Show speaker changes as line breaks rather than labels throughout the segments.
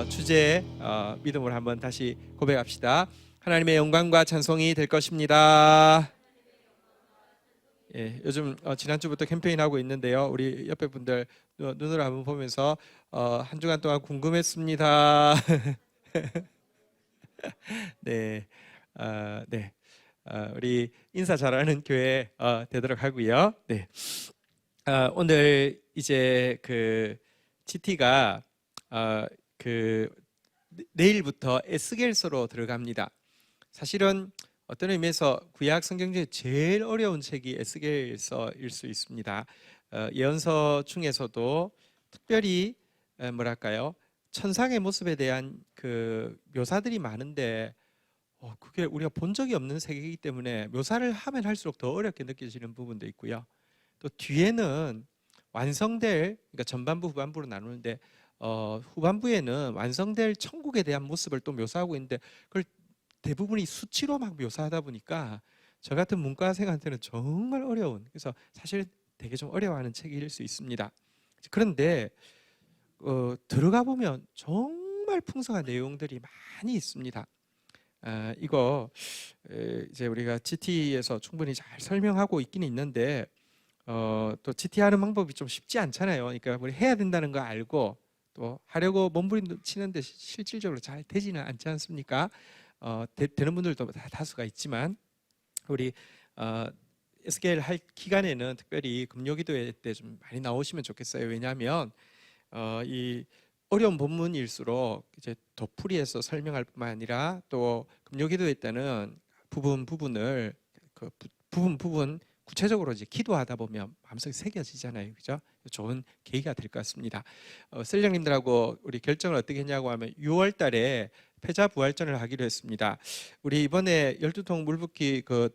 주제 믿음으로 한번 다시 고백합시다. 하나님의 영광과 찬송이 될 것입니다. 예, 요즘 지난주부터 캠페인 하고 있는데요. 우리 옆에 분들 눈으로 한번 보면서 한 주간 동안 궁금했습니다. 네, 네, 우리 인사 잘하는 교회 되도록 하고요. 네, 오늘 이제 그 GT가 그 내일부터 에스겔서로 들어갑니다. 사실은 어떤 의미에서 구약 성경 중에 제일 어려운 책이 에스겔서일 수 있습니다. 예언서 중에서도 특별히 뭐랄까요, 천상의 모습에 대한 그 묘사들이 많은데 그게 우리가 본 적이 없는 세계이기 때문에 묘사를 하면 할수록 더 어렵게 느껴지는 부분도 있고요. 또 뒤에는 완성될, 그러니까 전반부 후반부로 나누는데 후반부에는 완성될 천국에 대한 모습을 또 묘사하고 있는데 그걸 대부분이 수치로 막 묘사하다 보니까 저 같은 문과생한테는 정말 어려운, 그래서 사실 되게 좀 어려워하는 책일 수 있습니다. 그런데 들어가 보면 정말 풍성한 내용들이 많이 있습니다. 이거 이제 우리가 GT에서 충분히 잘 설명하고 있긴 있는데 또 GT 하는 방법이 좀 쉽지 않잖아요. 그러니까 우리 해야 된다는 거 알고 또 하려고 몸부림치는데 실질적으로 잘 되지는 않지 않습니까? 되는 분들도 다수가 있지만 우리 에스겔 할 기간에는 특별히 금요기도회 때 좀 많이 나오시면 좋겠어요. 왜냐하면 이 어려운 본문일수록 이제 도풀이해서 설명할 뿐만 아니라 또 금요기도회 때는 부분을 그 부분 구체적으로 이제 기도하다 보면 마음속에 새겨지잖아요, 그죠? 좋은 계기가 될 것 같습니다. 셀령님들하고 우리 결정을 어떻게 했냐고 하면 6월달에 패자부활전을 하기로 했습니다. 우리 이번에 12통 물붓기 그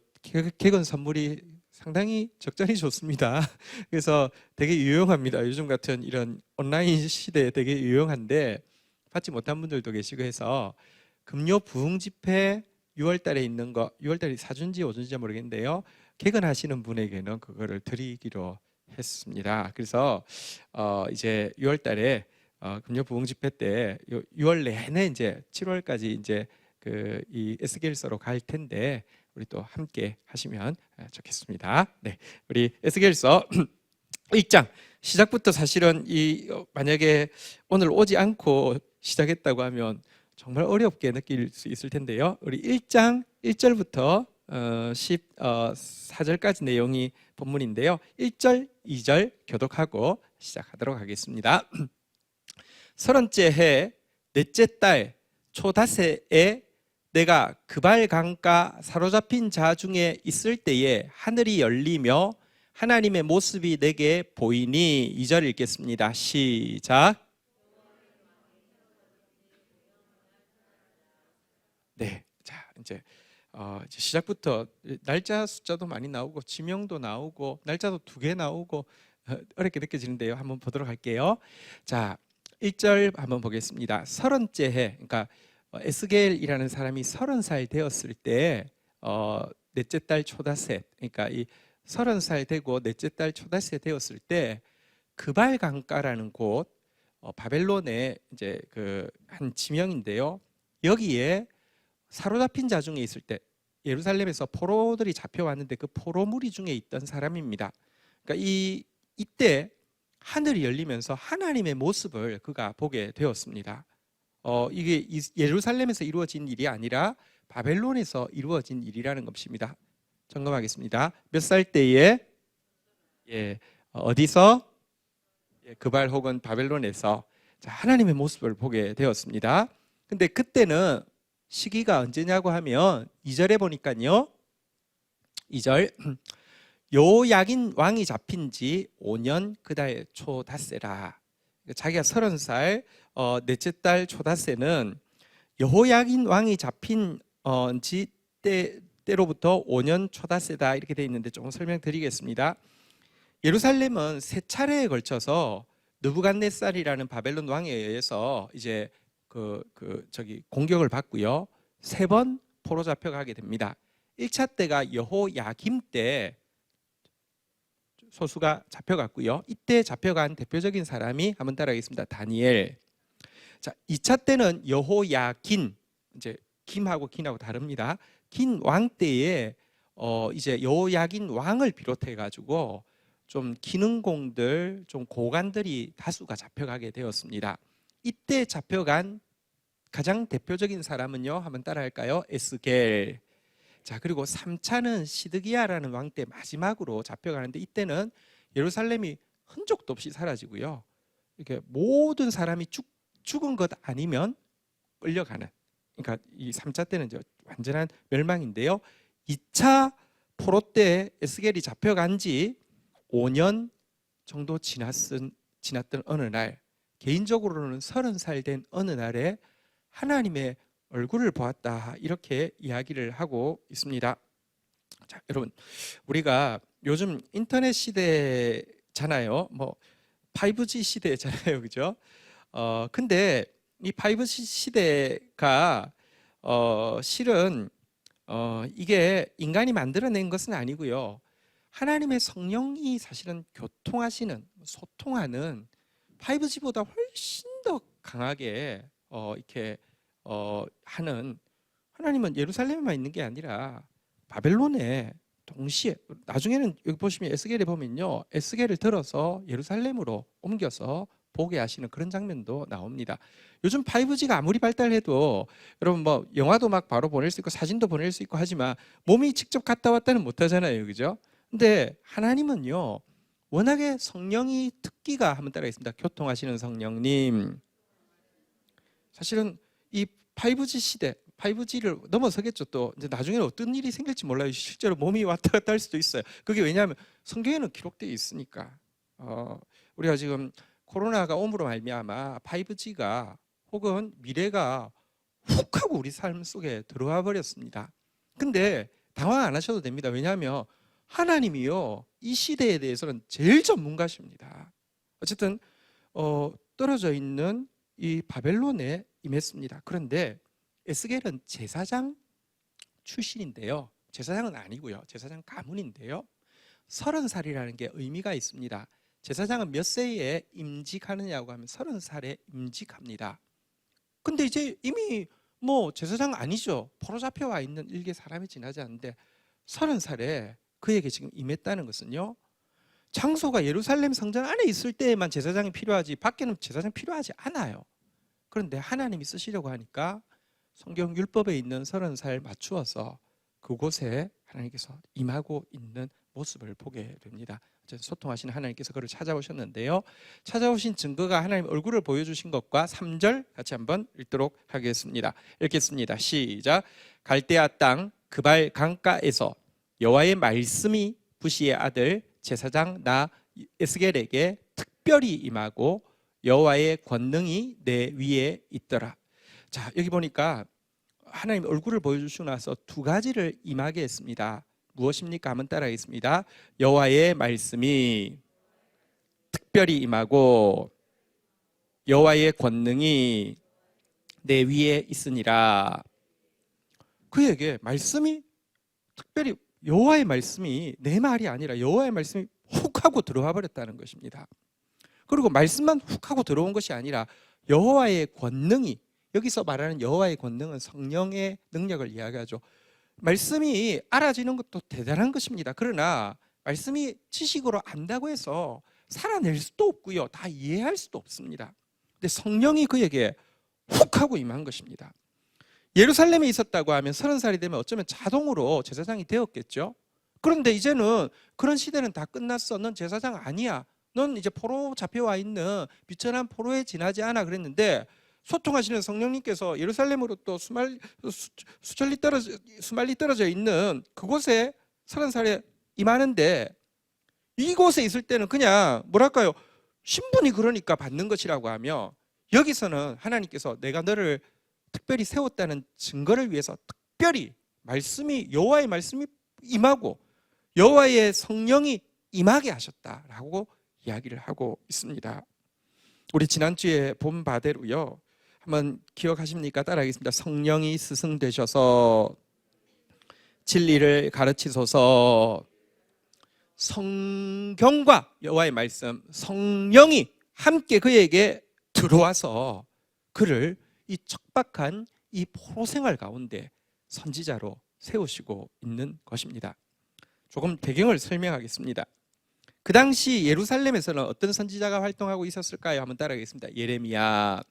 개건 선물이 상당히 적절히 좋습니다. 그래서 되게 유용합니다. 요즘 같은 이런 온라인 시대에 되게 유용한데 받지 못한 분들도 계시고 해서 금요 부흥 집회 6월달에 있는 거, 6월달에 사준지 오준지 모르겠는데요. 개건하시는 분에게는 그거를 드리기로 했습니다. 그래서 이제 6월달에 금요 부흥 집회 때 6월 내내 이제 7월까지 이제 그 이 에스겔서로 갈 텐데 우리 또 함께 하시면 좋겠습니다. 네, 우리 에스겔서 1장 시작부터 사실은 만약에 오늘 오지 않고 시작했다고 하면 정말 어렵게 느낄 수 있을 텐데요. 우리 1장 1절부터 14절까지 내용이 본문인데요. 1절, 2절 교독하고 시작하도록 하겠습니다. 30째 해 넷째 달 초닷새에 내가 그발 강가 사로잡힌 자 중에 있을 때에 하늘이 열리며 하나님의 모습이 내게 보이니. 2절 읽겠습니다. 시작. 네, 자 이제 시작부터 날짜 숫자도 많이 나오고 지명도 나오고 날짜도 2개 나오고 어렵게 느껴지는데요. 한번 보도록 할게요. 자, 1절 한번 보겠습니다. 30째 해, 그러니까 에스겔이라는 사람이 30살 되었을 때 넷째 달 초닷새, 그러니까 이 30살 되고 넷째 달 초닷새 되었을 때 그발 강가라는 곳, 바벨론의 이제 그 한 지명인데요. 여기에 사로잡힌 자 중에 있을 때 예루살렘에서 포로들이 잡혀왔는데 그 포로 무리 중에 있던 사람입니다. 그러니까 이때 하늘이 열리면서 하나님의 모습을 그가 보게 되었습니다. 이게 예루살렘에서 이루어진 일이 아니라 바벨론에서 이루어진 일이라는 것입니다. 점검하겠습니다. 몇 살 때에 어디서 그발 혹은 바벨론에서 하나님의 모습을 보게 되었습니다. 근데 그때는 시기가 언제냐고 하면 2절에 보니까요. 2절 요야긴 왕이 잡힌 지 5년 그달 초닷새라. 자기가 30살 넷째 달 초닷새는 여호야긴 왕이 잡힌 지 때로부터 5년 초닷새다 이렇게 되어 있는데 조금 설명드리겠습니다. 예루살렘은 세 차례에 걸쳐서 느부갓네살이라는 바벨론 왕에 의해서 이제 공격을 받고요. 3번 포로 잡혀가게 됩니다. 1차 때가 여호야김 때 소수가 잡혀갔고요. 이때 잡혀간 대표적인 사람이 한번 따라하겠습니다. 다니엘. 자, 2차 때는 여호야긴, 이제 김하고 긴하고 다릅니다. 긴 왕 때에 이제 여호야긴 왕을 비롯해 가지고 좀 기능공들, 좀 고관들이 다수가 잡혀가게 되었습니다. 이때 잡혀간 가장 대표적인 사람은요, 한번 따라할까요? 에스겔. 자, 그리고 3차는 시드기야라는 왕 때 마지막으로 잡혀가는데, 이때는 예루살렘이 흔적도 없이 사라지고요, 이렇게 모든 사람이 죽은 것 아니면 끌려가는, 그러니까 이 3차 때는 이제 완전한 멸망인데요. 2차 포로 때 에스겔이 잡혀간 지 5년 정도 지났던 어느 날, 개인적으로는 30살 된 어느 날에 하나님의 얼굴을 보았다, 이렇게 이야기를 하고 있습니다. 자, 여러분, 우리가 요즘 인터넷 시대잖아요. 뭐 5G 시대잖아요, 그죠? 근데 이 5G 시대가 실은 이게 인간이 만들어낸 것은 아니고요, 하나님의 성령이 사실은 교통하시는, 소통하는, 5G보다 훨씬 더 강하게 이렇게 하는, 하나님은 예루살렘에만 있는 게 아니라 바벨론에 동시에, 나중에는 여기 보시면 에스겔에 보면요, 에스겔을 들어서 예루살렘으로 옮겨서 보게 하시는 그런 장면도 나옵니다. 요즘 5G가 아무리 발달해도 여러분, 뭐 영화도 막 바로 보낼 수 있고 사진도 보낼 수 있고 하지만 몸이 직접 갔다 왔다는 못 하잖아요, 그죠? 근데 하나님은요, 워낙에 성령이 특기가, 한번 따라하겠습니다. 교통하시는 성령님. 사실은 이 5G 시대, 5G를 넘어서겠죠. 또 이제 나중에는 어떤 일이 생길지 몰라요. 실제로 몸이 왔다 갔다 할 수도 있어요. 그게 왜냐하면 성경에는 기록되어 있으니까. 우리가 지금 코로나가 옴으로 말미암아 5G가 혹은 미래가 훅 하고 우리 삶 속에 들어와 버렸습니다. 근데 당황 안 하셔도 됩니다. 왜냐하면 하나님이요, 이 시대에 대해서는 제일 전문가십니다. 어쨌든 떨어져 있는 이 바벨론에 임했습니다. 그런데 에스겔은 제사장 출신인데요, 제사장은 아니고요, 제사장 가문인데요, 30살이라는 게 의미가 있습니다. 제사장은 몇 세에 임직하느냐고 하면 30살에 임직합니다. 근데 이제 이미 뭐 제사장 아니죠. 포로 잡혀와 있는 일개 사람이 지나지 않는데 30살에 그에게 지금 임했다는 것은요, 장소가 예루살렘 성전 안에 있을 때에만 제사장이 필요하지 밖에는 제사장 필요하지 않아요. 그런데 하나님이 쓰시려고 하니까 성경 율법에 있는 30살 맞추어서 그곳에 하나님께서 임하고 있는 모습을 보게 됩니다. 소통하시는 하나님께서 그를 찾아오셨는데요, 찾아오신 증거가 하나님 얼굴을 보여주신 것과 3절 같이 한번 읽도록 하겠습니다. 읽겠습니다. 시작. 갈대아 땅 그발 강가에서 여호와의 말씀이 부시의 아들 제사장 나 에스겔에게 특별히 임하고 여호와의 권능이 내 위에 있더라. 자, 여기 보니까 하나님 얼굴을 보여주시고 나서 두 가지를 임하게 했습니다. 무엇입니까? 한번 따라하겠습니다. 여호와의 말씀이 특별히 임하고 여호와의 권능이 내 위에 있으니라. 그에게 말씀이 특별히, 여호와의 말씀이 내 말이 아니라 여호와의 말씀이 훅 하고 들어와 버렸다는 것입니다. 그리고 말씀만 훅 하고 들어온 것이 아니라 여호와의 권능이, 여기서 말하는 여호와의 권능은 성령의 능력을 이야기하죠. 말씀이 알아지는 것도 대단한 것입니다. 그러나 말씀이 지식으로 안다고 해서 살아낼 수도 없고요, 다 이해할 수도 없습니다. 근데 성령이 그에게 훅 하고 임한 것입니다. 예루살렘에 있었다고 하면 30살이 되면 어쩌면 자동으로 제사장이 되었겠죠. 그런데 이제는 그런 시대는 다 끝났어. 넌 제사장 아니야. 넌 이제 포로 잡혀와 있는 비천한 포로에 지나지 않아. 그랬는데 소통하시는 성령님께서 예루살렘으로 또 수말리 떨어져 있는 그곳에 30살에 임하는데, 이곳에 있을 때는 그냥 뭐랄까요, 신분이 그러니까 받는 것이라고 하며, 여기서는 하나님께서 내가 너를 특별히 세웠다는 증거를 위해서 특별히 말씀이, 여호와의 말씀이 임하고 여호와의 성령이 임하게 하셨다라고 이야기를 하고 있습니다. 우리 지난주에 본 바대로요, 한번 기억하십니까? 따라하겠습니다. 성령이 스승되셔서 진리를 가르치소서. 성경과 여호와의 말씀, 성령이 함께 그에게 들어와서 그를 이 척박한 이 포로 생활 가운데 선지자로 세우시고 있는 것입니다. 조금 배경을 설명하겠습니다. 그 당시 예루살렘에서는 어떤 선지자가 활동하고 있었을까요? 한번 따라하겠습니다. 예레미야.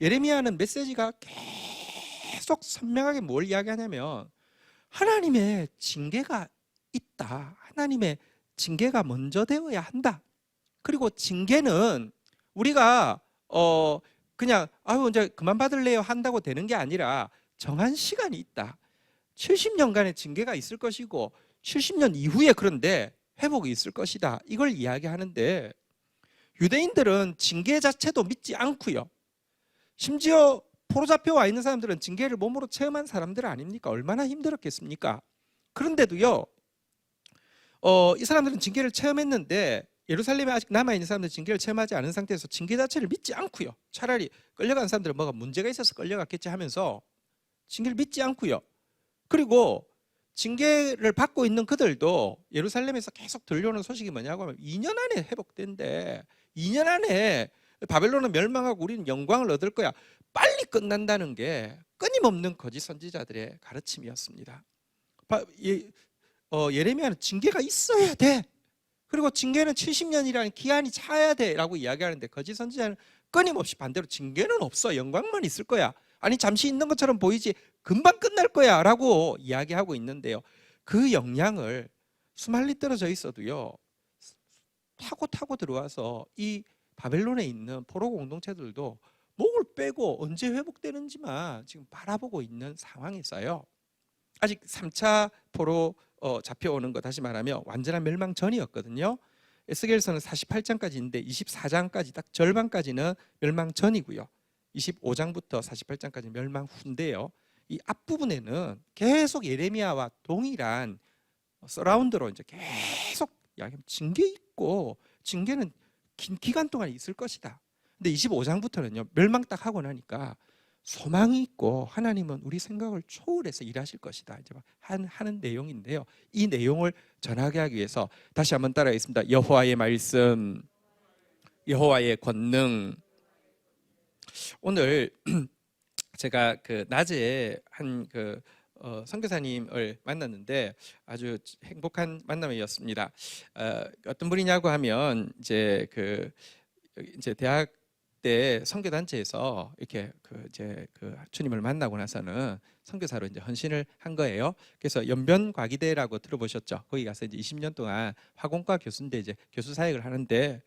예레미야는 메시지가 계속 선명하게 뭘 이야기하냐면 하나님의 징계가 있다. 하나님의 징계가 먼저 되어야 한다. 그리고 징계는 우리가 그냥 아유 이제 그만 받을래요 한다고 되는 게 아니라 정한 시간이 있다. 70년간의 징계가 있을 것이고 70년 이후에 그런데 회복이 있을 것이다. 이걸 이야기하는데 유대인들은 징계 자체도 믿지 않고요. 심지어 포로 잡혀와 있는 사람들은 징계를 몸으로 체험한 사람들 아닙니까? 얼마나 힘들었겠습니까? 그런데도요, 이 사람들은 징계를 체험했는데 예루살렘에 아직 남아있는 사람들은 징계를 체험하지 않은 상태에서 징계 자체를 믿지 않고요. 차라리 끌려간 사람들은 뭐가 문제가 있어서 끌려갔겠지 하면서 징계를 믿지 않고요. 그리고 징계를 받고 있는 그들도 예루살렘에서 계속 들려오는 소식이 뭐냐고 하면 2년 안에 회복된대. 2년 안에 바벨론은 멸망하고 우리는 영광을 얻을 거야. 빨리 끝난다는 게 끊임없는 거짓 선지자들의 가르침이었습니다. 예레미야는 징계가 있어야 돼. 그리고 징계는 70년이라는 기한이 차야 돼 라고 이야기하는데 거짓 선지자는 끊임없이 반대로 징계는 없어. 영광만 있을 거야. 아니 잠시 있는 것처럼 보이지 금방 끝날 거야 라고 이야기하고 있는데요. 그 영향을 수말리 떨어져 있어도요 타고 들어와서 이 바벨론에 있는 포로 공동체들도 목을 빼고 언제 회복되는지만 지금 바라보고 있는 상황에서요. 아직 3차 포로 잡혀오는 거 다시 말하면 완전한 멸망 전이었거든요. 에스겔서는 48장까지 있는데 24장까지 딱 절반까지는 멸망 전이고요. 25장부터 48장까지 멸망 후인데요. 이 앞부분에는 계속 예레미야와 동일한 서라운드로 이제 계속 징계 있고 징계는 긴 기간 동안 있을 것이다. 근데 25장부터는요 멸망 딱 하고 나니까 소망이 있고 하나님은 우리 생각을 초월해서 일하실 것이다. 이제 하는 내용인데요. 이 내용을 전하게 하기 위해서 다시 한번 따라하겠습니다. 여호와의 말씀, 여호와의 권능. 오늘 제가 그 낮에 한 선교사님을 만났는데 아주 행복한 만남이었습니다. 어떤 분이냐고 하면 이제 대학 때 선교 단체에서 이렇게 주님을 만나고 나서는 선교사로 이제 헌신을 한 거예요. 그래서 연변과기대라고 들어보셨죠? 거기 가서 이제 20년 동안 화공과 교수인데 이제 교수 사역을 하는데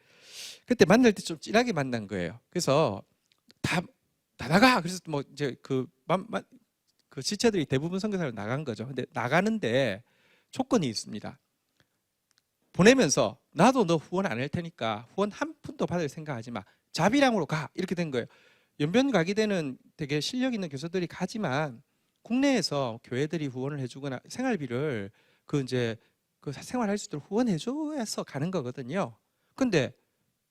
그때 만날 때 좀 진하게 만난 거예요. 그래서 다 나가. 그래서 뭐 이제 그 지체들이 대부분 선교사로 나간 거죠. 근데 나가는데 조건이 있습니다. 보내면서 나도 너 후원 안 할 테니까 후원 한 푼도 받을 생각하지 마. 자비량으로 가. 이렇게 된 거예요. 연변과기대는 되게 실력 있는 교수들이 가지만 국내에서 교회들이 후원을 해주거나 생활비를 생활할 수 있도록 후원해줘서 가는 거거든요. 근데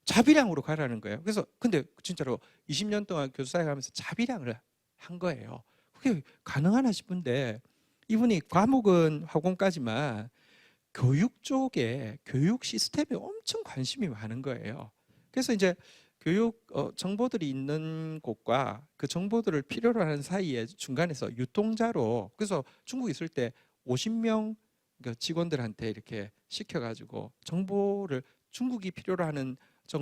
자비량으로 가라는 거예요. 그래서 근데 진짜로 20년 동안 교수 사역하면서 자비량을 한 거예요. 그게 가능하나 싶은데 이분이 과목은 화공까지만 교육 쪽에 교육 시스템에 엄청 관심이 많은 거예요. 그래서 이제 교육 정보들이 있는 곳과 그 정보들을 필요로 하는 사이에 중간에서 유통자로 그래서 중국에 있을 때 50명 직원들한테 이렇게 시켜가지고 정보를 중국이 필요로 하는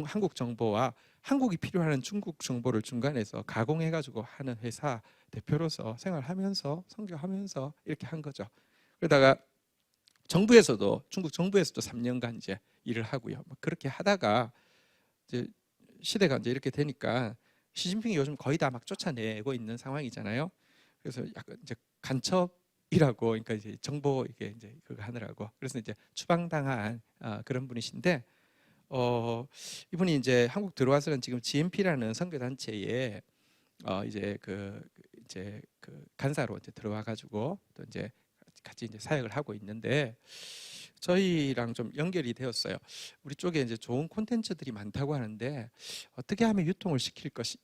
한국 정보와 한국이 필요한 중국 정보를 중간에서 가공해가지고 하는 회사 대표로서 생활하면서 선교하면서 이렇게 한 거죠. 그러다가 정부에서도 중국 정부에서도 3년간 이제 일을 하고요. 그렇게 하다가 이제 시대가 이제 이렇게 되니까 시진핑이 요즘 거의 다 막 쫓아내고 있는 상황이잖아요. 그래서 약간 이제 간첩이라고 그러니까 이제 정보 이제 그거 하느라고 그래서 이제 추방당한 그런 분이신데. 이분이 이제 한국 들어와서는 지금 GMP라는 선교 단체에 이제 간사로 이제 들어와 가지고 또 이제 같이 이제 사역을 하고 있는데 저희랑 좀 연결이 되었어요. 우리 쪽에 이제 좋은 콘텐츠들이 많다고 하는데 어떻게 하면 유통을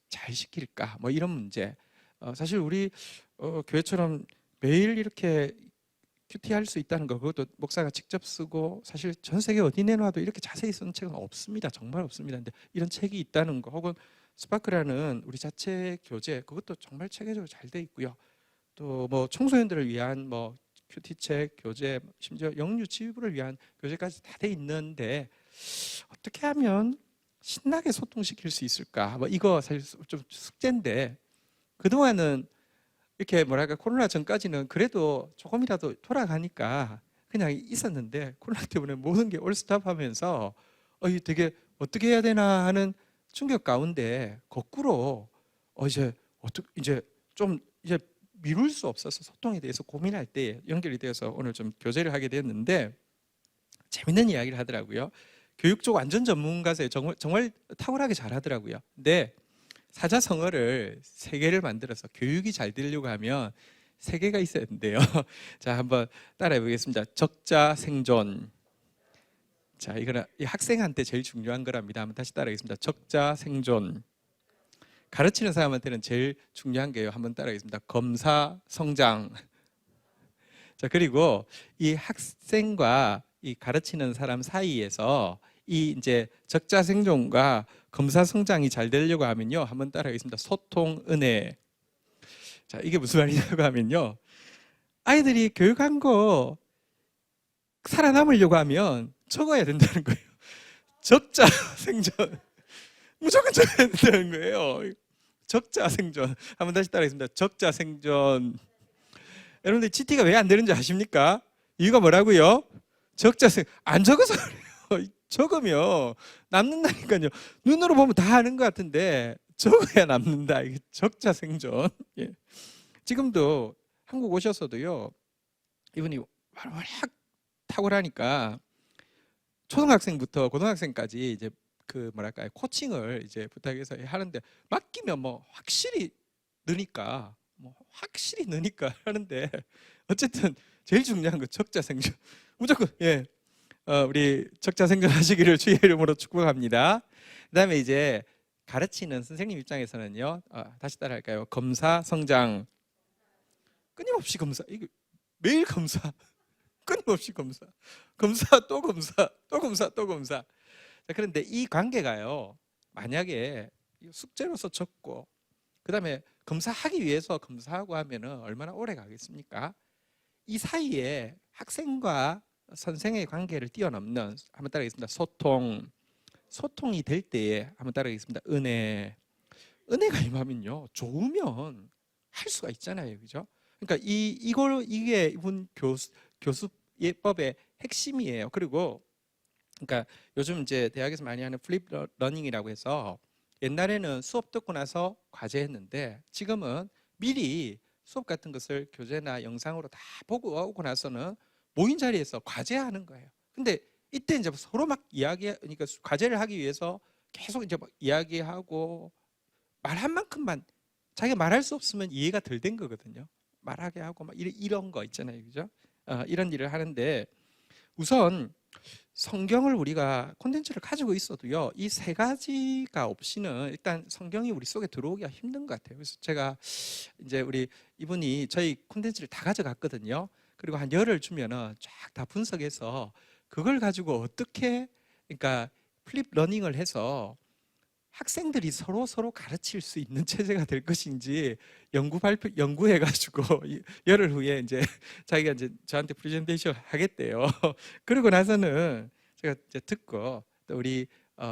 잘 시킬까? 뭐 이런 문제. 사실 우리 교회처럼 매일 이렇게 큐티할 수 있다는 거 그것도 목사가 직접 쓰고 사실 전 세계 어디 내놔도 이렇게 자세히 쓴 책은 없습니다. 정말 없습니다. 근데 이런 책이 있다는 거 혹은 스파크라는 우리 자체 교재 그것도 정말 체계적으로 잘 돼 있고요. 또 뭐 청소년들을 위한 뭐 큐티책, 교재, 심지어 영유 치유를 위한 교재까지 다 돼 있는데 어떻게 하면 신나게 소통시킬 수 있을까? 뭐 이거 사실 좀 숙제인데 그동안은 이렇게 뭐랄까 코로나 전까지는 그래도 조금이라도 돌아가니까 그냥 있었는데 코로나 때문에 모든 게 올스톱하면서 이게 되게 어떻게 해야 되나 하는 충격 가운데 거꾸로 이제 좀 이제 미룰 수 없어서 소통에 대해서 고민할 때 연결이 되어서 오늘 좀 교제를 하게 됐는데 재밌는 이야기를 하더라고요. 교육 쪽 완전 전문가세요. 정말 탁월하게 잘하더라고요. 근데 사자성어를 3개를 만들어서 교육이 잘 되려고 하면 3개가 있어야 된대요. 자, 한번 따라해 보겠습니다. 적자 생존. 자, 이거는 이 학생한테 제일 중요한 거랍니다. 한번 다시 따라하겠습니다. 적자 생존. 가르치는 사람한테는 제일 중요한 게요. 한번 따라하겠습니다. 검사 성장. 자, 그리고 이 학생과 이 가르치는 사람 사이에서 이 이제 적자 생존과 검사 성장이 잘 되려고 하면요. 한번 따라하겠습니다. 소통 은혜. 자, 이게 무슨 말이냐고 하면요. 아이들이 교육한 거 살아남으려고 하면 적어야 된다는 거예요. 적자 생존. 무조건 적어야 된다는 거예요. 적자 생존. 한번 다시 따라하겠습니다. 적자 생존. 여러분들 GT가 왜 안 되는지 아십니까? 이유가 뭐라고요? 적자 생존. 안 적어서 그래요. 적으면 남는다니까요. 눈으로 보면 다 아는 것 같은데 적어야 남는다. 이게 적자 생존. 예. 지금도 한국 오셔서도요. 이분이 워낙 탁월하니까 초등학생부터 고등학생까지 이제 그 뭐랄까요 코칭을 이제 부탁해서 하는데 맡기면 뭐 확실히 느니까 하는데 어쨌든 제일 중요한 거 적자 생존 무조건 우리 적자 생존하시기를 주의 이름으로 축복합니다. 그다음에 이제 가르치는 선생님 입장에서는요 다시 따라할까요? 검사 성장 끊임없이 검사 이거 매일 검사 끊임없이 검사 또 검사 또 검사 또 검사. 자, 그런데 이 관계가요 만약에 숙제로서 적고 그다음에 검사하기 위해서 검사하고 하면은 얼마나 오래 가겠습니까? 이 사이에 학생과 선생의 관계를 뛰어넘는 한번 따라하겠습니다. 소통이 될 때에 한번 따라하겠습니다. 은혜가 임하면요 좋으면 할 수가 있잖아요, 그죠? 그러니까 이게 이분 교수 예법의 핵심이에요. 그리고 그러니까 요즘 이제 대학에서 많이 하는 플립 러닝이라고 해서 옛날에는 수업 듣고 나서 과제했는데 지금은 미리 수업 같은 것을 교재나 영상으로 다 보고 오고 나서는 모인 자리에서 과제하는 거예요. 근데 이때 이제 서로 막 그러니까 과제를 하기 위해서 계속 이제 막 이야기하고 말한 만큼만 자기가 말할 수 없으면 이해가 덜 된 거거든요. 말하게 하고 막 이런 거 있잖아요, 그죠? 이런 일을 하는데 우선 성경을 우리가 콘텐츠를 가지고 있어도요 이 3가지가 없이는 일단 성경이 우리 속에 들어오기가 힘든 것 같아요. 그래서 제가 이제 우리 이분이 저희 콘텐츠를 다 가져갔거든요. 그리고 한 열흘 주면은 쫙 다 분석해서 그걸 가지고 어떻게 그러니까 플립 러닝을 해서 학생들이 서로 가르칠 수 있는 체제가 될 것인지 연구해가지고 열흘 후에 이제 자기가 이제 저한테 프레젠테이션 하겠대요. 그러고 나서는 제가 이제 듣고 또 우리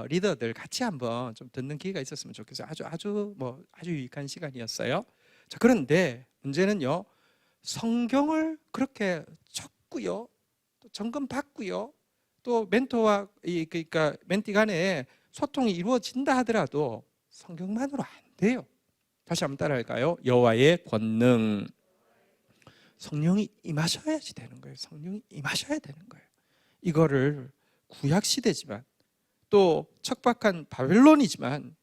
리더들 같이 한번 좀 듣는 기회가 있었으면 좋겠어요. 아주 유익한 시간이었어요. 자, 그런데 문제는요, 성경을 그렇게 적고요, 또 점검 받고요, 또 멘토와 그러니까 멘티 간에 소통이 이루어진다 하더라도 성경만으로 안 돼요. 다시 한번 따라할까요? 여호와의 권능. 성령이 임하셔야지 되는 거예요. 성령이 임하셔야 되는 거예요. 이거를 구약 시대지만 또 척박한 바벨론이지만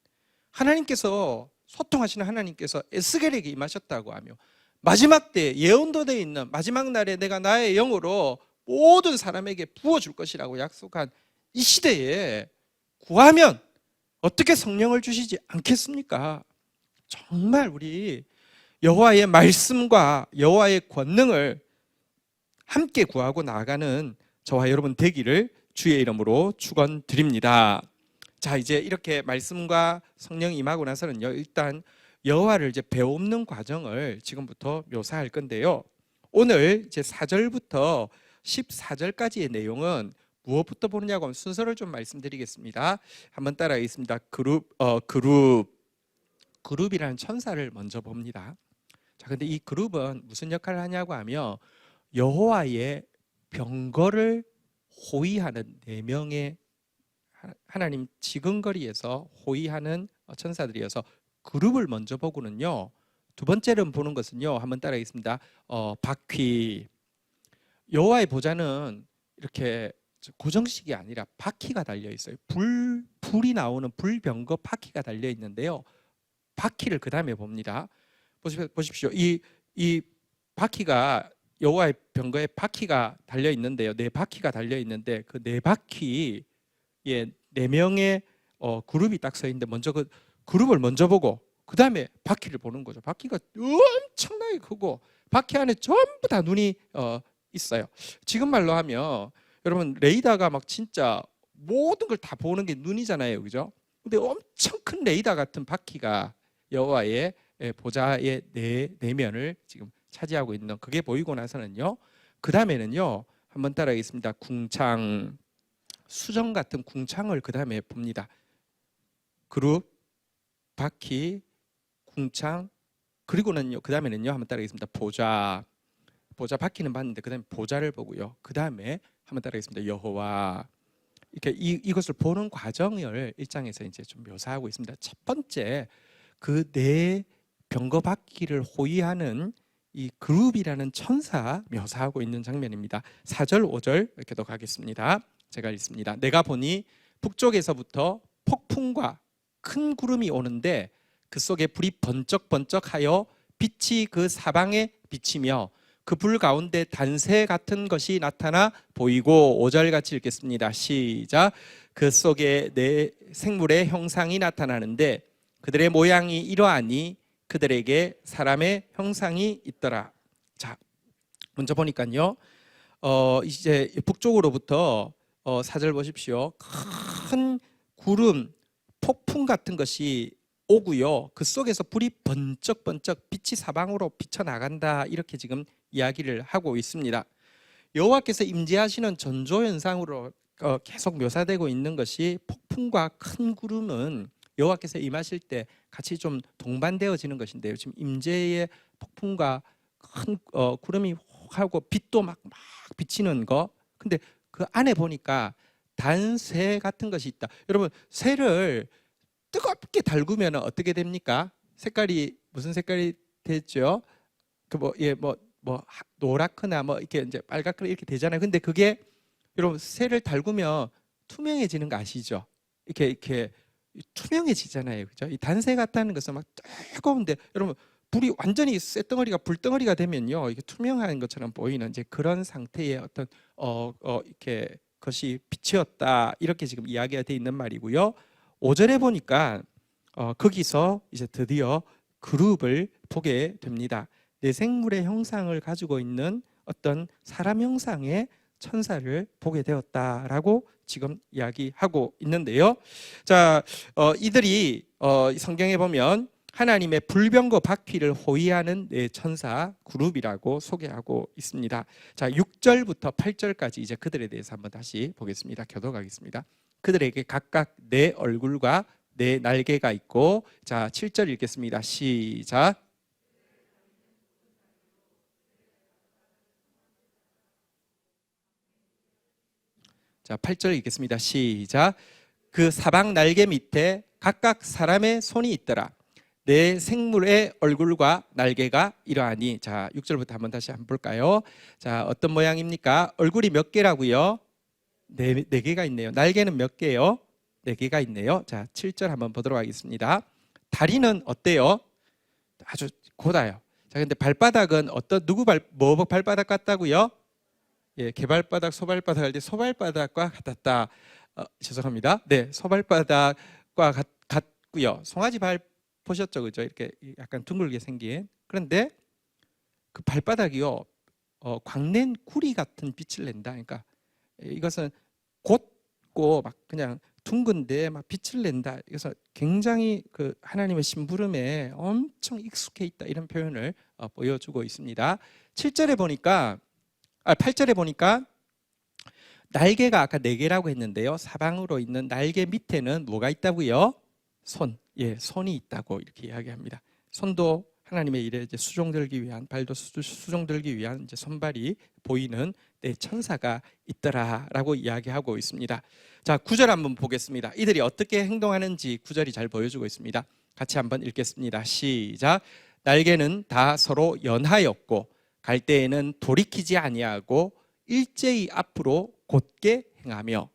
하나님께서 소통하시는 하나님께서 에스겔에게 임하셨다고 하며 마지막 때 예언도 되어 있는 마지막 날에 내가 나의 영으로 모든 사람에게 부어줄 것이라고 약속한 이 시대에 구하면 어떻게 성령을 주시지 않겠습니까? 정말 우리 여호와의 말씀과 여호와의 권능을 함께 구하고 나아가는 저와 여러분 되기를 주의 이름으로 축원드립니다. 자, 이제 이렇게 말씀과 성령이 임하고 나서는요, 일단 여호와를 이제 배우는 과정을 지금부터 묘사할 건데요. 오늘 이제 4절부터 14절까지의 내용은 무엇부터 보느냐고 하면 순서를 좀 말씀드리겠습니다. 한번 따라하겠습니다. 그룹이라는 천사를 먼저 봅니다. 자, 근데 이 그룹은 무슨 역할을 하냐고 하면 여호와의 병거를 호위하는 4명의 하나님 지근거리에서 호위하는 천사들이어서 그룹을 먼저 보고는요, 두 번째로 보는 것은요, 한번 따라하겠습니다. 바퀴. 여호와의 보좌는 이렇게 고정식이 아니라 바퀴가 달려 있어요. 불이 나오는 불병거 바퀴가 달려 있는데요. 바퀴를 그 다음에 봅니다. 보십시오. 이 바퀴가 여호와의 병거에 바퀴가 달려 있는데요. 4바퀴가 달려 있는데 그 4바퀴에 4명의 그룹이 딱 서 있는데 먼저 그 그룹을 먼저 보고 그 다음에 바퀴를 보는 거죠. 바퀴가 엄청나게 크고 바퀴 안에 전부 다 눈이 있어요. 지금 말로 하면 여러분 레이더가 막 진짜 모든 걸 다 보는 게 눈이잖아요, 그죠? 근데 엄청 큰 레이더 같은 바퀴가 여호와의 보좌의 네 면을 지금 차지하고 있는 그게 보이고 나서는요, 그 다음에는요, 한번 따라하겠습니다. 궁창, 수정 같은 궁창을 그 다음에 봅니다. 그룹, 바퀴, 궁창, 그리고는요, 그 다음에는요, 한번 따라하겠습니다. 보좌 바퀴는 봤는데 그 다음에 보좌를 보고요, 그 다음에 한번 따라하겠습니다. 여호와. 이렇게 이것을 보는 과정을 1장에서 이제 좀 묘사하고 있습니다. 첫 번째, 그 4병거 바퀴를 호위하는 이 그룹이라는 천사 묘사하고 있는 장면입니다. 4절, 5절 이렇게 더 가겠습니다. 제가 읽습니다. 내가 보니 북쪽에서부터 폭풍과 큰 구름이 오는데 그 속에 불이 번쩍번쩍하여 빛이 그 사방에 비치며 그 불 가운데 단새 같은 것이 나타나 보이고, 5절 같이 읽겠습니다. 시작. 그 속에 4생물의 형상이 나타나는데 그들의 모양이 이러하니 그들에게 사람의 형상이 있더라. 자, 먼저 보니까요, 이제 북쪽으로부터 4절 보십시오. 큰 구름, 폭풍 같은 것이 오고요, 그 속에서 불이 번쩍번쩍 빛이 사방으로 비쳐나간다, 이렇게 지금 이야기를 하고 있습니다. 여호와께서 임재하시는 전조현상으로 계속 묘사되고 있는 것이 폭풍과 큰 구름은 여호와께서 임하실 때 같이 좀 동반되어지는 것인데요, 지금 임재의 폭풍과 큰 구름이 하고 빛도 막 비치는 거, 근데 그 안에 보니까 단새 같은 것이 있다. 여러분, 새를 뜨겁게 달구면 어떻게 됩니까? 색깔이 무슨 색깔이 되죠? 뭐 노랗거나 뭐 이렇게 이제 빨갛거나 이렇게 되잖아요. 근데 그게 여러분 새를 달구면 투명해지는 거 아시죠? 이렇게 투명해지잖아요, 그죠? 이 단새 같다는 것은 막 뜨거운데 여러분 불이 완전히 쇳덩어리가 불덩어리가 되면요, 이게 투명한 것처럼 보이는 이제 그런 상태의 어떤 이렇게 것이 빛이었다, 이렇게 지금 이야기가 돼 있는 말이고요. 5절에 보니까 거기서 이제 드디어 그룹을 보게 됩니다. 4생물의 형상을 가지고 있는 어떤 사람 형상의 천사를 보게 되었다라고 지금 이야기하고 있는데요. 자, 이들이 성경에 보면 하나님의 불병거 바퀴를 호위하는 4천사 그룹이라고 소개하고 있습니다. 자, 6절부터 8절까지 이제 그들에 대해서 한번 다시 보겠습니다. 교독하겠습니다. 그들에게 각각 4 얼굴과 4 날개가 있고, 자, 7절 읽겠습니다. 시작. 자, 8절 읽겠습니다. 시작. 그 사방 날개 밑에 각각 사람의 손이 있더라. 4생물의 얼굴과 날개가 이러하니. 자, 6절부터 한번 다시 한번 볼까요? 자, 어떤 모양입니까? 얼굴이 몇 개라고요? 4개가 있네요. 날개는 몇 개요? 4개가 있네요. 자, 7절 한번 보도록 하겠습니다. 다리는 어때요? 아주 곧아요. 자, 근데 발바닥은 뭐 발바닥 같다고요? 예, 개발바닥, 소발바닥 할 때 소발바닥과 같았다. 죄송합니다. 네, 소발바닥과 같고요. 송아지 발 보셨죠, 그죠? 이렇게 약간 둥글게 생긴. 그런데 그 발바닥이요, 광낸 구리 같은 빛을 낸다. 그러니까 이것은 곧고 막 그냥 둥근데 막 빛을 낸다. 그래서 굉장히 그 하나님의 심부름에 엄청 익숙해 있다, 이런 표현을 보여주고 있습니다. 7절에 보니까 8절에 보니까 날개가 아까 4개라고 했는데요, 사방으로 있는 날개 밑에는 뭐가 있다고요? 손, 손이 있다고 이렇게 이야기합니다. 손도 하나님의 일에 이제 수종들기 위한, 발도 수종들기 위한 이제 손발이 보이는 천사가 있더라라고 이야기하고 있습니다. 자, 9절 한번 보겠습니다. 이들이 어떻게 행동하는지 9절이 잘 보여주고 있습니다. 같이 한번 읽겠습니다. 시작. 날개는 다 서로 연하였고 갈대에는 돌이키지 아니하고 일제히 앞으로 곧게 행하며.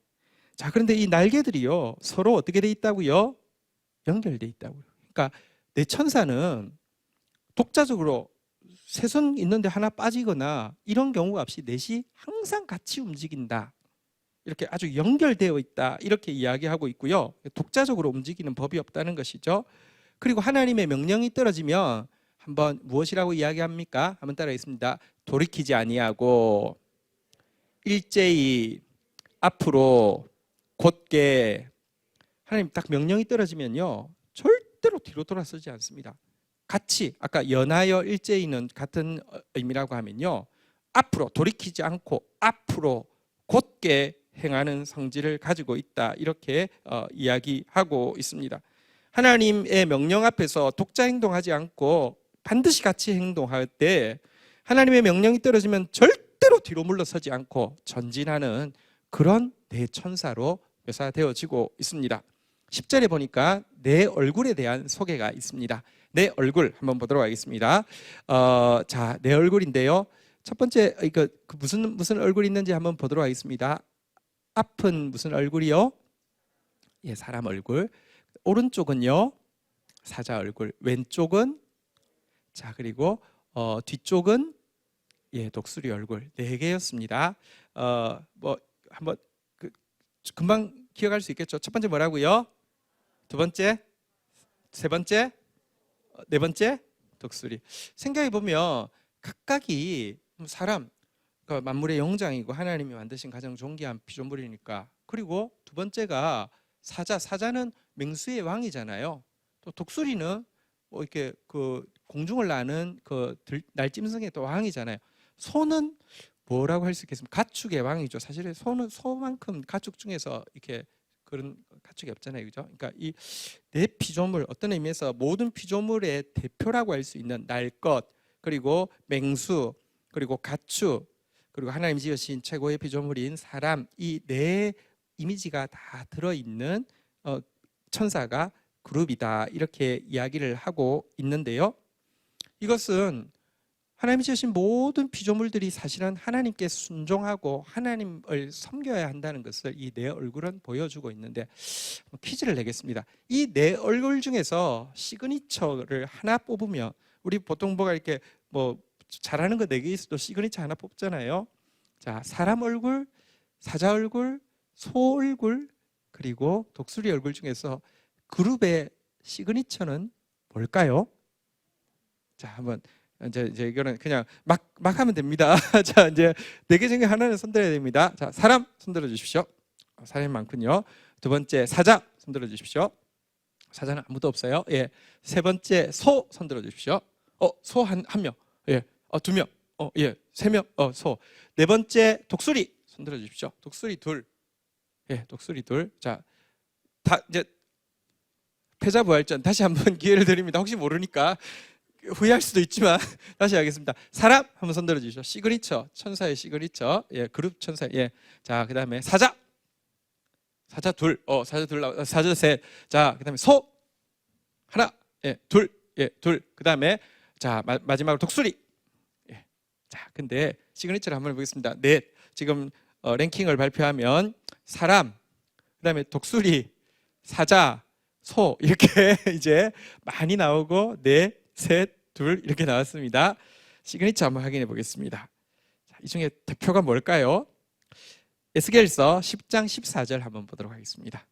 자, 그런데 이 날개들이요, 서로 어떻게 돼 있다고요? 연결돼 있다고요. 그러니까 내 천사는 독자적으로 세 손 있는데 하나 빠지거나 이런 경우가 없이 넷이 항상 같이 움직인다, 이렇게 아주 연결되어 있다, 이렇게 이야기하고 있고요. 독자적으로 움직이는 법이 없다는 것이죠. 그리고 하나님의 명령이 떨어지면 한번 무엇이라고 이야기합니까? 한번 따라하겠습니다. 돌이키지 아니하고 일제히 앞으로 곧게. 하나님 딱 명령이 떨어지면요, 절대로 뒤로 돌아서지 않습니다. 같이, 아까 연하여 일제히는 같은 의미라고 하면요, 앞으로 돌이키지 않고 앞으로 곧게 행하는 성질을 가지고 있다, 이렇게 이야기하고 있습니다. 하나님의 명령 앞에서 독자 행동하지 않고 반드시 같이 행동할 때 하나님의 명령이 떨어지면 절대로 뒤로 물러서지 않고 전진하는 그런 내 천사로 묘사되어지고 있습니다. 10절에 보니까 내 얼굴에 대한 소개가 있습니다. 내 얼굴 한번 보도록 하겠습니다. 자, 내 얼굴인데요, 첫 번째 무슨 얼굴이 있는지 한번 보도록 하겠습니다. 앞은 무슨 얼굴이요? 사람 얼굴. 오른쪽은요, 사자 얼굴. 왼쪽은, 자, 그리고 뒤쪽은 독수리 얼굴. 4개였습니다. 뭐 한번 금방 기억할 수 있겠죠? 첫 번째 뭐라고요? 두 번째, 세 번째, 네 번째, 독수리. 생각해 보면 각각이 사람, 그러니까 만물의 영장이고 하나님이 만드신 가장 존귀한 피조물이니까. 그리고 두 번째가 사자는 맹수의 왕이잖아요. 또 독수리는 뭐 이렇게 그 공중을 나는 그 날짐승의 또 왕이잖아요. 소는 뭐라고 할 수 있겠습니까? 가축의 왕이죠. 사실 소만큼 가축 중에서 이렇게 그런 가축이 없잖아요, 그죠? 그러니까 이 네 피조물, 어떤 의미에서 모든 피조물의 대표라고 할 수 있는 날것, 그리고 맹수, 그리고 가축, 그리고 하나님 지으신 최고의 피조물인 사람, 이 네 이미지가 다 들어있는 천사가 그룹이다, 이렇게 이야기를 하고 있는데요. 이것은 하나님이 지으신 모든 피조물들이 사실은 하나님께 순종하고 하나님을 섬겨야 한다는 것을 이 내 얼굴은 보여주고 있는데, 퀴즈를 내겠습니다. 이 내 얼굴 중에서 시그니처를 하나 뽑으면, 우리 보통 뭐가 이렇게 뭐 잘하는 거 4개 있어도 시그니처 하나 뽑잖아요. 자, 사람 얼굴, 사자 얼굴, 소 얼굴, 그리고 독수리 얼굴 중에서 그룹의 시그니처는 뭘까요? 자, 한번 이제 이거는 그냥 막 하면 됩니다. 자, 이제 4개 중에 하나는 손들어야 됩니다. 자, 사람 손들어 주십시오. 사람이 많군요. 두 번째 사자 손들어 주십시오. 사자는 아무도 없어요. 세 번째 소 손들어 주십시오. 소 한 명. 2명. 3명. 소. 네 번째 독수리 손들어 주십시오. 독수리 둘. 독수리 둘. 자, 다 이제 패자부활전 다시 한번 기회를 드립니다. 혹시 모르니까 후회할 수도 있지만 다시 하겠습니다. 사람 한번 손들어 주시죠. 시그니처, 천사의 시그니처. 그룹 천사. 자, 그다음에 사자 둘. 사자 둘. 사자 셋. 자, 그다음에 소 하나. 둘. 그다음에 자, 마지막으로 독수리. 자, 근데 시그니처를 한번 해보겠습니다. 넷. 지금 랭킹을 발표하면 사람, 그다음에 독수리, 사자, 소 이렇게 이제 많이 나오고 넷, 셋, 둘 이렇게 나왔습니다. 시그니처 한번 확인해 보겠습니다. 자, 이 중에 대표가 뭘까요? 에스겔서 10장 14절 한번 보도록 하겠습니다.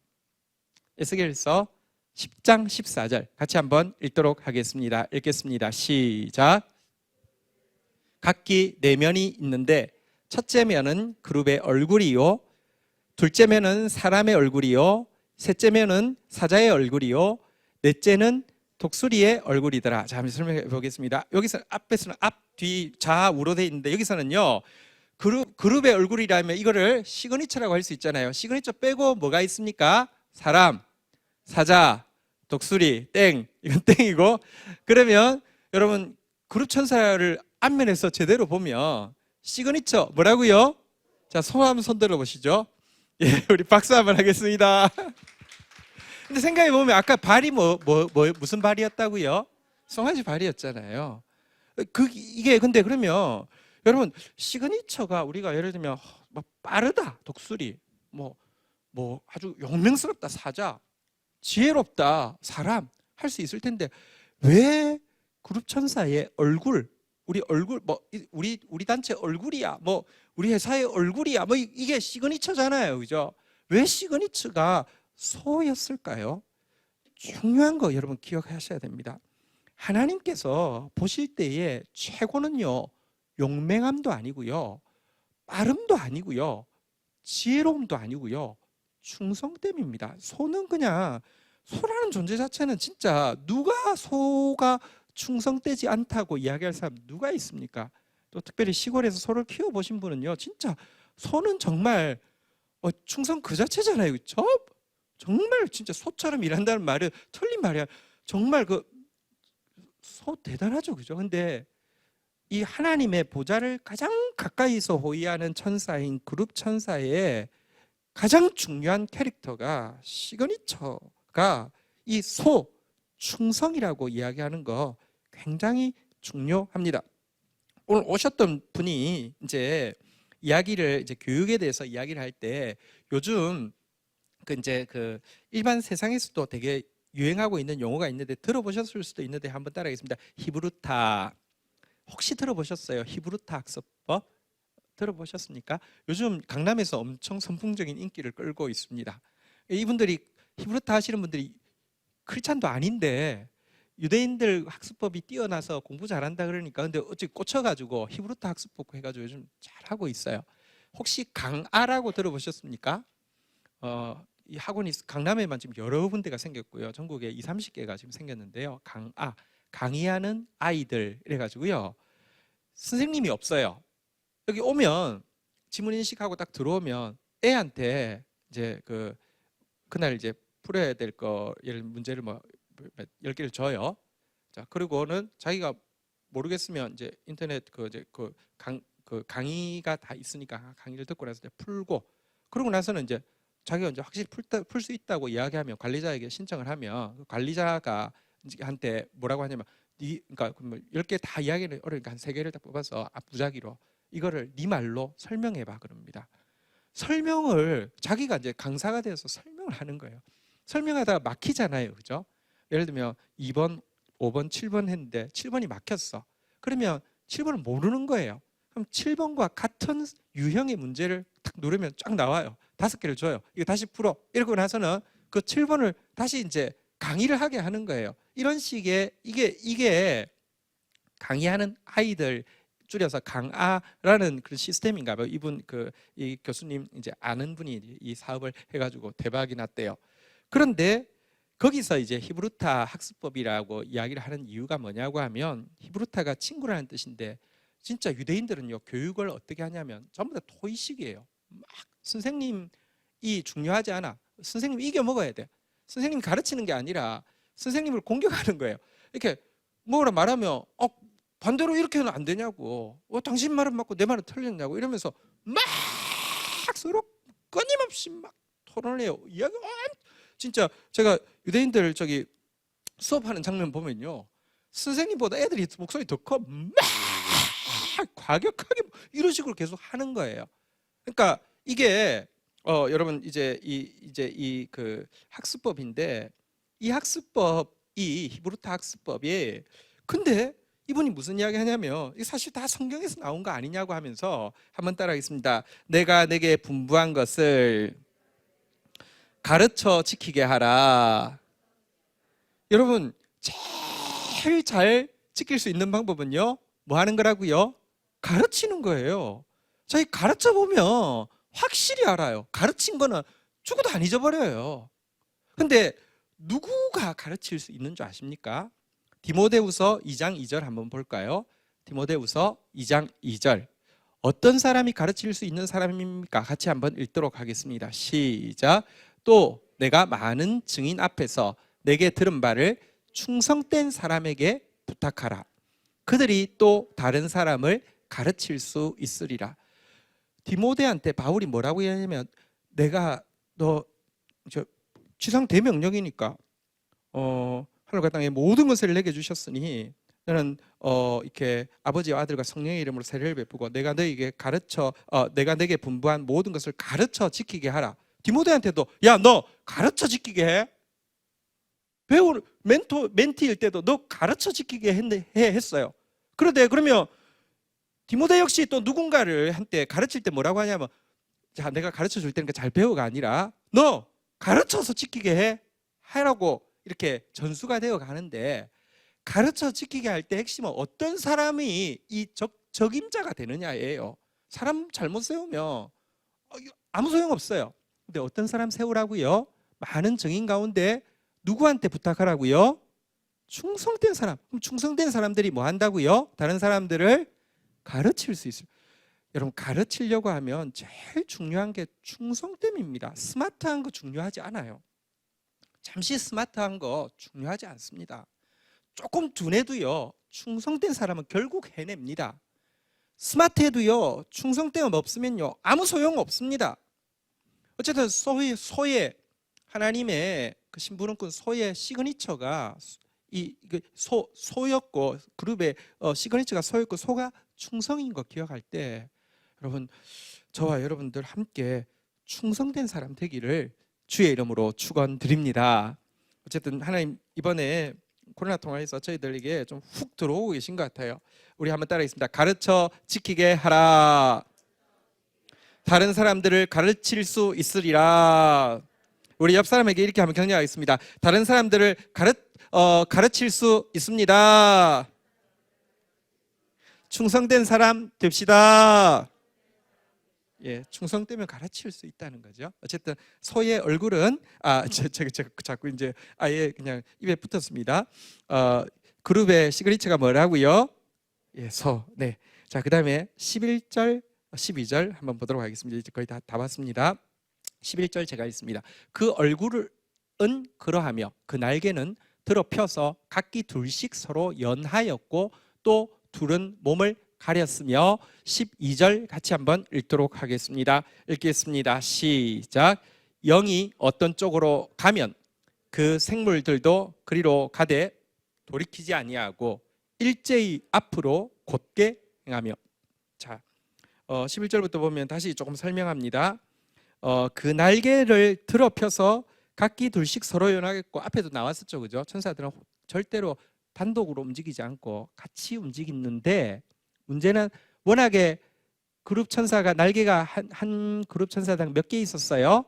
에스겔서 10장 14절 같이 한번 읽도록 하겠습니다. 읽겠습니다. 시작. 각기 4면이 있는데 첫째 면은 그룹의 얼굴이요, 둘째 면은 사람의 얼굴이요, 셋째면은 사자의 얼굴이요, 넷째는 독수리의 얼굴이더라. 자, 한번 설명해 보겠습니다. 여기서 앞에서는 앞, 뒤, 좌우로 돼 있는데 여기서는요 그룹의 얼굴이라면 이거를 시그니처라고 할 수 있잖아요. 시그니처 빼고 뭐가 있습니까? 사람, 사자, 독수리, 땡. 이건 땡이고, 그러면 여러분 그룹 천사를 앞면에서 제대로 보면 시그니처 뭐라고요? 자, 손 한번 손 들어 보시죠. 예, 우리 박수 한번 하겠습니다. 근데 생각해 보면 아까 발이 무슨 발이었다고요? 송아지 발이었잖아요. 이게 근데 그러면 여러분 시그니처가 우리가 예를 들면 뭐 빠르다 독수리, 뭐 아주 용맹스럽다 사자, 지혜롭다 사람 할 수 있을 텐데 왜 그룹 천사의 얼굴, 우리 얼굴, 뭐 우리 단체 얼굴이야, 뭐 우리 회사의 얼굴이야, 뭐 이게 시그니처잖아요, 그죠? 왜 시그니처가 소였을까요? 중요한 거 여러분 기억하셔야 됩니다. 하나님께서 보실 때에 최고는요 용맹함도 아니고요, 빠름도 아니고요, 지혜로움도 아니고요, 충성됨입니다. 소는 그냥, 소라는 존재 자체는 진짜 누가 소가 충성되지 않다고 이야기할 사람 누가 있습니까? 또 특별히 시골에서 소를 키워보신 분은요 진짜 소는 정말 충성 그 자체잖아요, 그렇죠? 정말 진짜 소처럼 일한다는 말은 틀린 말이야. 정말 그 소 대단하죠, 그죠? 근데 이 하나님의 보좌를 가장 가까이서 호위하는 천사인 그룹 천사의 가장 중요한 캐릭터가, 시그니처가 이 소, 충성이라고 이야기하는 거 굉장히 중요합니다. 오늘 오셨던 분이 이제 이야기를, 이제 교육에 대해서 이야기를 할 때 요즘 그 일반 세상에서도 되게 유행하고 있는 용어가 있는데 들어보셨을 수도 있는데 한번 따라하겠습니다. 히브루타. 혹시 들어보셨어요? 히브루타 학습법 들어보셨습니까? 요즘 강남에서 엄청 선풍적인 인기를 끌고 있습니다. 이분들이 히브루타 하시는 분들이 크리스찬도 아닌데 유대인들 학습법이 뛰어나서 공부 잘한다 그러니까, 근데 어찌 꽂혀가지고 히브루타 학습법 해가지고 요즘 잘하고 있어요. 혹시 강아라고 들어보셨습니까? 이 학원이 강남에만 지금 여러 군데가 생겼고요. 전국에 20-30개가 지금 생겼는데요. 강아, 강의하는 아이들 이래가지고요. 선생님이 없어요. 여기 오면 지문 인식하고 딱 들어오면 애한테 이제 그날 이제 풀어야 될 거 예를 문제를 뭐 10개를 줘요. 자, 그리고는 자기가 모르겠으면 이제 인터넷 강의가 다 있으니까 강의를 듣고 나서 이제 풀고, 그러고 나서는 이제 자기가 이제 확실히 풀 수 있다고 이야기하면 관리자에게 신청을 하면 관리자가 한테 뭐라고 하냐면 그러니까 10개 다 이야기를 어려우니까 한 3개를 딱 뽑아서 앞부자기로 이거를 네 말로 설명해 봐 그럽니다. 설명을 자기가 이제 강사가 되어서 설명을 하는 거예요. 설명하다가 막히잖아요, 그죠? 예를 들면 2번, 5번, 7번 했는데 7번이 막혔어. 그러면 7번을 모르는 거예요. 그럼 7번과 같은 유형의 문제를 탁 누르면 쫙 나와요. 5개를 줘요. 이거 다시 풀어. 이러고 나서는 그 7번을 다시 이제 강의를 하게 하는 거예요. 이런 식의 이게 강의하는 아이들, 줄여서 강아라는 그런 시스템인가 봐요. 이분 이 교수님 이제 아는 분이 이 사업을 해가지고 대박이 났대요. 그런데 거기서 이제 히브루타 학습법이라고 이야기를 하는 이유가 뭐냐고 하면, 히브루타가 친구라는 뜻인데 진짜 유대인들은요 교육을 어떻게 하냐면 전부 다 토의식이에요. 막 선생님이 중요하지 않아. 선생님 이겨 먹어야 돼. 선생님 가르치는 게 아니라 선생님을 공격하는 거예요. 이렇게 뭐라 말하면 반대로 이렇게는 안 되냐고, 당신 말은 맞고 내 말은 틀렸냐고 이러면서 막 서로 끊임없이 막 토론을 해요. 이야기 진짜 제가 유대인들 저기 수업하는 장면 보면요, 선생님보다 애들이 목소리 더 커. 막 과격하게 이런 식으로 계속 하는 거예요. 그러니까 이게 여러분 이제 이 학습법인데, 이 학습법이 히브루타 학습법이, 근데 이분이 무슨 이야기 하냐면 이게 사실 다 성경에서 나온 거 아니냐고 하면서 한번 따라하겠습니다. 내가 내게 분부한 것을 가르쳐 지키게 하라. 여러분 제일 잘 지킬 수 있는 방법은요 뭐 하는 거라고요? 가르치는 거예요. 자기 가르쳐 보면 확실히 알아요. 가르친 거는 죽어도 안 잊어버려요. 근데 누구가 가르칠 수 있는 줄 아십니까? 디모데후서 2장 2절 한번 볼까요? 디모데후서 2장 2절. 어떤 사람이 가르칠 수 있는 사람입니까? 같이 한번 읽도록 하겠습니다. 시작. 또 내가 많은 증인 앞에서 내게 들은 바를 충성된 사람에게 부탁하라. 그들이 또 다른 사람을 가르칠 수 있으리라. 디모데한테 바울이 뭐라고 하냐면, 내가 너 지상 대명령이니까 하늘과 땅의 모든 것을 내게 주셨으니 너는 이렇게 아버지와 아들과 성령의 이름으로 세례를 베푸고 내가 너에게 내가 내게 분부한 모든 것을 가르쳐 지키게 하라. 디모데한테도 야, 너 가르쳐 지키게 해. 멘티일 때도 너 가르쳐 지키게 했어요. 그런데 그러면 디모데 역시 또 누군가를 한때 가르칠 때 뭐라고 하냐면, 자, 내가 가르쳐 줄 테니까 잘 배우가 아니라 너 가르쳐서 지키게 하라고 이렇게 전수가 되어 가는데, 가르쳐 지키게 할 때 핵심은 어떤 사람이 이 적임자가 되느냐예요. 사람 잘못 세우면 아무 소용 없어요. 근데 어떤 사람 세우라고요? 많은 증인 가운데 누구한테 부탁하라고요? 충성된 사람. 그럼 충성된 사람들이 뭐 한다고요? 다른 사람들을 가르칠 수 있어요. 여러분, 가르치려고 하면 제일 중요한 게 충성됨입니다. 스마트한 거 중요하지 않아요. 잠시 스마트한 거 중요하지 않습니다. 조금 둔해도요, 충성된 사람은 결국 해냅니다. 스마트해도요, 충성됨 없으면요, 아무 소용 없습니다. 어쨌든 소의 하나님의 그 심부름꾼 소의 시그니처가 소였고, 그룹의 시그니처가 소였고, 소가 충성인 거 기억할 때, 여러분, 저와 여러분들 함께 충성된 사람 되기를 주의 이름으로 축원드립니다. 어쨌든 하나님 이번에 코로나 통화에서 저희들에게 좀 훅 들어오고 계신 것 같아요. 우리 한번 따라하겠습니다. 가르쳐 지키게 하라. 다른 사람들을 가르칠 수 있으리라. 우리 옆 사람에게 이렇게 한번 격려하겠습니다. 다른 사람들을 가르칠 수 있습니다. 충성된 사람 됩시다. 예, 충성되면 가르칠 수 있다는 거죠. 어쨌든 소의 얼굴은 제가 자꾸 이제 아예 그냥 입에 붙었습니다. 그룹의 시그니처가 뭐라고요? 예, 소. 네. 자, 그다음에 11절, 12절 한번 보도록 하겠습니다. 이제 거의 다 봤습니다. 11절 제가 읽습니다. 그 얼굴은 그러하며 그 날개는 들어 펴서 각기 둘씩 서로 연하였고 또 둘은 몸을 가렸으며 12절 같이 한번 읽도록 하겠습니다. 읽겠습니다. 시작. 영이 어떤 쪽으로 가면 그 생물들도 그리로 가되 돌이키지 아니하고 일제히 앞으로 곧게 행하며. 자, 11절부터 보면 다시 조금 설명합니다. 그 날개를 들어 펴서 각기 둘씩 서로 연하겠고, 앞에도 나왔었죠, 그죠? 천사들은 절대로 단독으로 움직이지 않고 같이 움직이는데, 문제는 워낙에 그룹 천사가 날개가 한 그룹 천사당 몇 개 있었어요?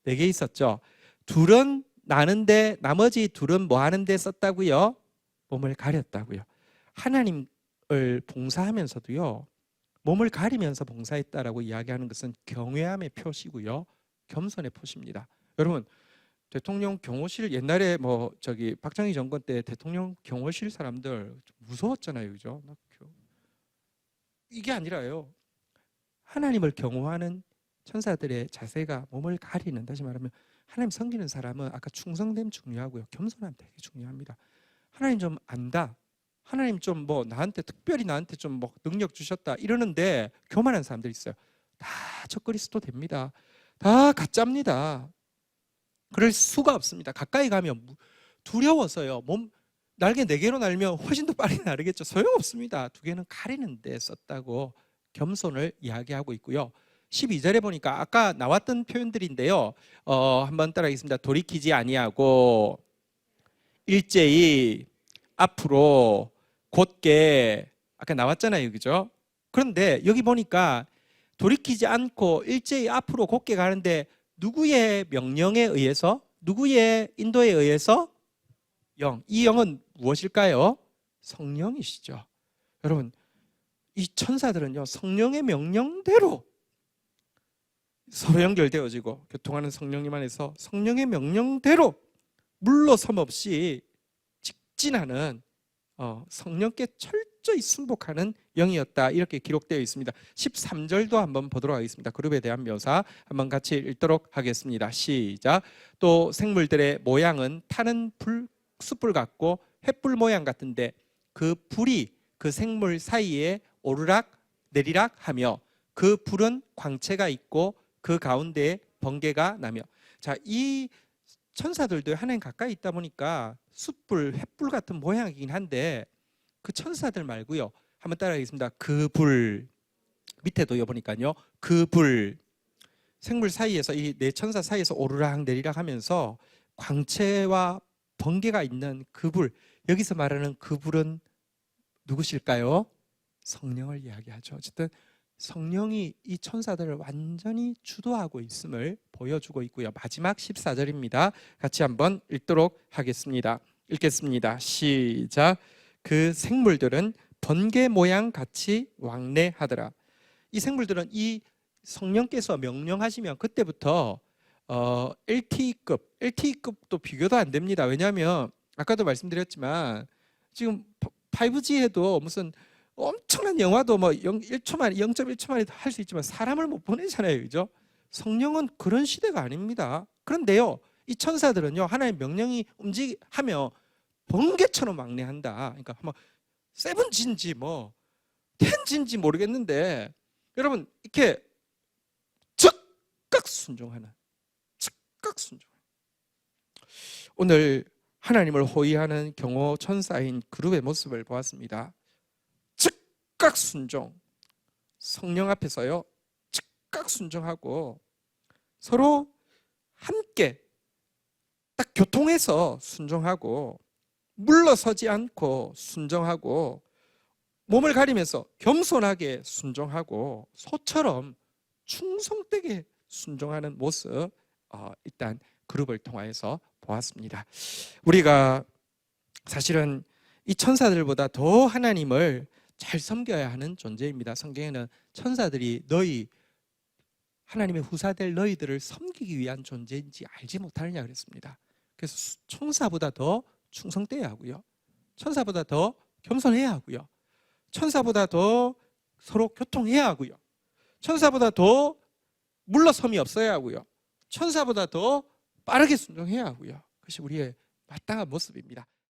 4개 있었죠. 둘은 나는데 나머지 둘은 뭐 하는데 썼다고요? 몸을 가렸다고요. 하나님을 봉사하면서도요, 몸을 가리면서 봉사했다라고 이야기하는 것은 경외함의 표시고요, 겸손의 표시입니다. 여러분, 대통령 경호실 옛날에 박정희 정권 때 대통령 경호실 사람들 무서웠잖아요, 그죠? 이게 아니라요, 하나님을 경호하는 천사들의 자세가 몸을 가리는, 다시 말하면 하나님 섬기는 사람은 아까 충성됨 중요하고요, 겸손함 되게 중요합니다. 하나님 좀 안다, 하나님 좀 특별히 나한테 좀 능력 주셨다 이러는데 교만한 사람들 있어요. 다 적그리스도 됩니다. 다 가짜입니다. 그럴 수가 없습니다. 가까이 가면 두려워서요, 날개 4개로 날면 훨씬 더 빨리 나르겠죠. 소용없습니다. 2개는 가리는 데 썼다고 겸손을 이야기하고 있고요. 12절에 보니까 아까 나왔던 표현들인데요, 한번 따라하겠습니다. 돌이키지 아니하고 일제히 앞으로 곧게, 아까 나왔잖아요, 그죠? 그런데 여기 보니까 돌이키지 않고 일제히 앞으로 곧게 가는데 누구의 명령에 의해서, 누구의 인도에 의해서? 영. 이 영은 무엇일까요? 성령이시죠. 여러분, 이 천사들은요, 성령의 명령대로 서로 연결되어지고 교통하는 성령님 안에서 성령의 명령대로 물러섬 없이 직진하는 성령께 철저히 순복하는 영이었다, 이렇게 기록되어 있습니다. 13절도 한번 보도록 하겠습니다. 그룹에 대한 묘사 한번 같이 읽도록 하겠습니다. 시작. 또 생물들의 모양은 타는 숯불 같고 횃불 모양 같은데 그 불이 그 생물 사이에 오르락 내리락 하며 그 불은 광채가 있고 그 가운데에 번개가 나며. 자, 이 천사들도 하나님 가까이 있다 보니까 숯불, 횃불 같은 모양이긴 한데 그 천사들 말고요, 한번 따라하겠습니다. 그 불, 밑에도 보니까요, 그 불, 생물 사이에서, 이 네 천사 사이에서 오르락 내리락 하면서 광채와 번개가 있는 그 불, 여기서 말하는 그 불은 누구실까요? 성령을 이야기하죠. 어쨌든 성령이 이 천사들을 완전히 주도하고 있음을 보여주고 있고요. 마지막 14절입니다. 같이 한번 읽도록 하겠습니다. 읽겠습니다. 시작. 그 생물들은 번개 모양 같이 왕래하더라. 이 생물들은 이 성령께서 명령하시면 그때부터 LTE급도 비교도 안 됩니다. 왜냐하면 아까도 말씀드렸지만 지금 5G 해도 무슨 엄청난 영화도 뭐 0.1초 만에 할 수 있지만 사람을 못 보내잖아요, 그죠? 성령은 그런 시대가 아닙니다. 그런데요, 이 천사들은요, 하나님의 명령이 하며 번개처럼 왕래한다. 그러니까 뭐 세븐진지 뭐 텐진지 모르겠는데 여러분 이렇게 즉각 순종하는. 오늘 하나님을 호위하는 경호 천사인 그룹의 모습을 보았습니다. 즉각 순종, 성령 앞에서요 즉각 순종하고 서로 함께 딱 교통해서 순종하고 물러서지 않고 순종하고 몸을 가리면서 겸손하게 순종하고 소처럼 충성되게 순종하는 모습, 일단 그룹을 통하여서 보았습니다. 우리가 사실은 이 천사들보다 더 하나님을 잘 섬겨야 하는 존재입니다. 성경에는 천사들이 하나님의 후사될 너희들을 섬기기 위한 존재인지 알지 못하느냐 그랬습니다. 그래서 천사보다 더 충성돼야 하고요, 천사보다 더 겸손해야 하고요, 천사보다 더 서로 교통해야 하고요, 천사보다 더 물러섬이 없어야 하고요, 천사보다 더 빠르게 순종해야 하고요. 그것이 우리의 마땅한 모습입니다.